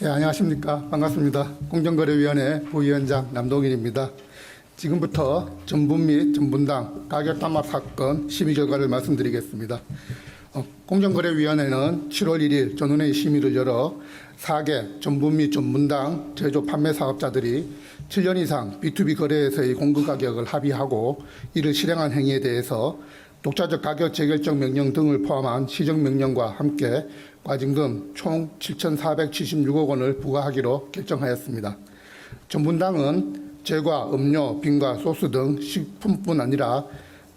예, 안녕하십니까. 반갑습니다. 공정거래위원회 부위원장 남동일입니다. 지금부터 전분 및 전분당 가격 담합 사건 심의 결과를 말씀드리겠습니다. 공정거래위원회는 7월 1일 전원회의 심의를 열어 4개 전분 및 전분당 제조 판매 사업자들이 7년 이상 B2B 거래에서의 공급 가격을 합의하고 이를 실행한 행위에 대해서 독자적 가격 재결정 명령 등을 포함한 시정 명령과 함께 과징금 총 7,476억 원을 부과하기로 결정하였습니다. 전분당은 제과, 음료, 빙과, 소스 등 식품뿐 아니라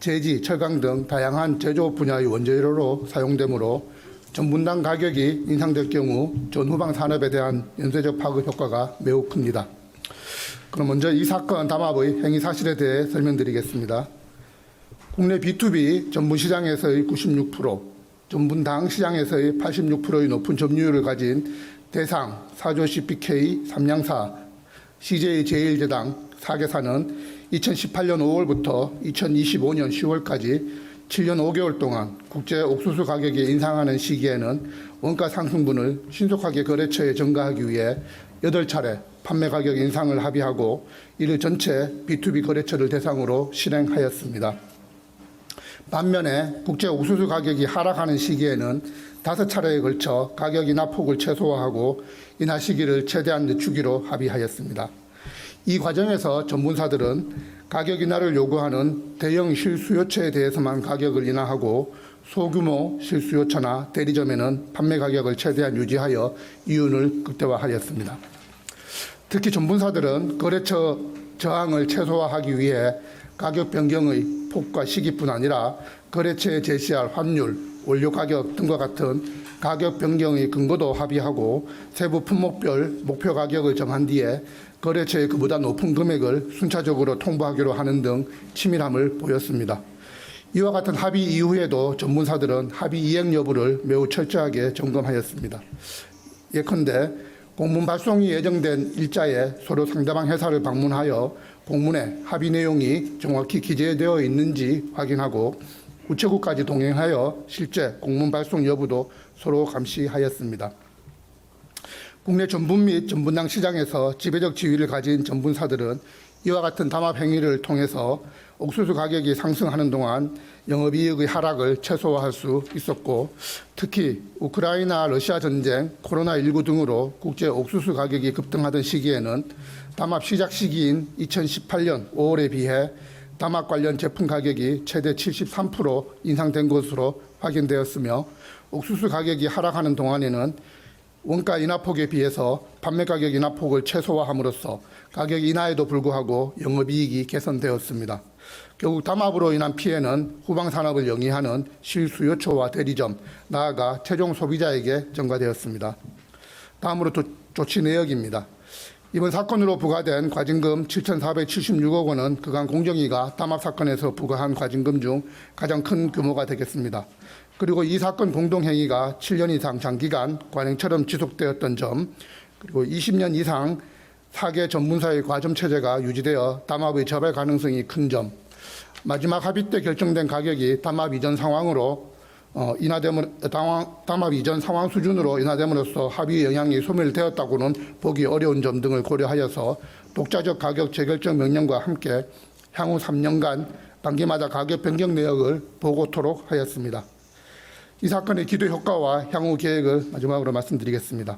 제지, 철강 등 다양한 제조 분야의 원재료로 사용되므로 전분당 가격이 인상될 경우 전후방 산업에 대한 연쇄적 파급 효과가 매우 큽니다. 그럼 먼저 이 사건 담합의 행위 사실에 대해 설명드리겠습니다. 국내 B2B 전분 시장에서의 96%, 전분당 시장에서의 86%의 높은 점유율을 가진 대상, 사조 CPK, 삼양사, CJ 제일제당 4개사는 2018년 5월부터 2025년 10월까지 7년 5개월 동안 국제 옥수수 가격이 인상하는 시기에는 원가 상승분을 신속하게 거래처에 전가하기 위해 8차례 판매 가격 인상을 합의하고 이를 전체 B2B 거래처를 대상으로 실행하였습니다. 반면에 국제 옥수수 가격이 하락하는 시기에는 5차례에 걸쳐 가격 인하폭을 최소화하고 인하 시기를 최대한 늦추기로 합의하였습니다. 이 과정에서 전분사들은 가격 인하를 요구하는 대형 실수요처에 대해서만 가격을 인하하고 소규모 실수요처나 대리점에는 판매 가격을 최대한 유지하여 이윤을 극대화하였습니다. 특히 전분사들은 거래처 저항을 최소화하기 위해 가격 변경의 폭과 시기뿐 아니라 거래처에 제시할 환율, 원료 가격 등과 같은 가격 변경의 근거도 합의하고 세부 품목별 목표 가격을 정한 뒤에 거래처에 그보다 높은 금액을 순차적으로 통보하기로 하는 등 치밀함을 보였습니다. 이와 같은 합의 이후에도 전분사들은 합의 이행 여부를 매우 철저하게 점검하였습니다. 예컨대 공문 발송이 예정된 일자에 서로 상대방 회사를 방문하여 공문에 합의 내용이 정확히 기재되어 있는지 확인하고 우체국까지 동행하여 실제 공문 발송 여부도 서로 감시하였습니다. 국내 전분 및 전분당 시장에서 지배적 지위를 가진 전분사들은 이와 같은 담합 행위를 통해서 옥수수 가격이 상승하는 동안 영업이익의 하락을 최소화할 수 있었고, 특히 우크라이나 러시아 전쟁, 코로나19 등으로 국제 옥수수 가격이 급등하던 시기에는 담합 시작 시기인 2018년 5월에 비해 담합 관련 제품 가격이 최대 73% 인상된 것으로 확인되었으며, 옥수수 가격이 하락하는 동안에는 원가 인하폭에 비해서 판매 가격 인하폭을 최소화함으로써 가격 인하에도 불구하고 영업이익이 개선되었습니다. 결국 담합으로 인한 피해는 후방 산업을 영위하는 실수요처와 대리점, 나아가 최종 소비자에게 전가되었습니다. 다음으로 조치 내역입니다. 이번 사건으로 부과된 과징금 7,476억 원은 그간 공정위가 담합 사건에서 부과한 과징금 중 가장 큰 규모가 되겠습니다. 그리고 이 사건 공동행위가 7년 이상 장기간 관행처럼 지속되었던 점, 그리고 20년 이상 4개 전분사의 과점 체제가 유지되어 담합의 재발 가능성이 큰 점, 마지막 합의 때 결정된 가격이 담합 이전 상황으로 담합 이전 상황 수준으로 인하됨으로써 합의 영향이 소멸되었다고는 보기 어려운 점 등을 고려하여서 독자적 가격 재결정 명령과 함께 향후 3년간 반기마다 가격 변경 내역을 보고토록 하였습니다. 이 사건의 기대 효과와 향후 계획을 마지막으로 말씀드리겠습니다.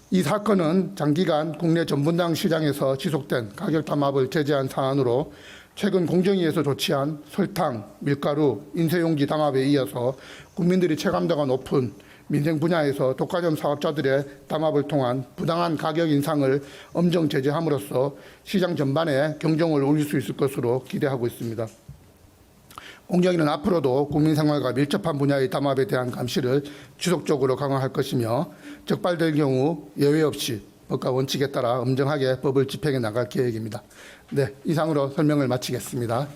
이 사건은 장기간 국내 전분당 시장에서 지속된 가격 담합을 제재한 사안으로 최근 공정위에서 조치한 설탕, 밀가루, 인쇄용지 담합에 이어서 국민들이 체감도가 높은 민생 분야에서 독과점 사업자들의 담합을 통한 부당한 가격 인상을 엄정 제재함으로써 시장 전반에 경종을 울릴 수 있을 것으로 기대하고 있습니다. 공정위는 앞으로도 국민 생활과 밀접한 분야의 담합에 대한 감시를 지속적으로 강화할 것이며 적발될 경우 예외 없이 법과 원칙에 따라 엄정하게 법을 집행해 나갈 계획입니다. 네, 이상으로 설명을 마치겠습니다.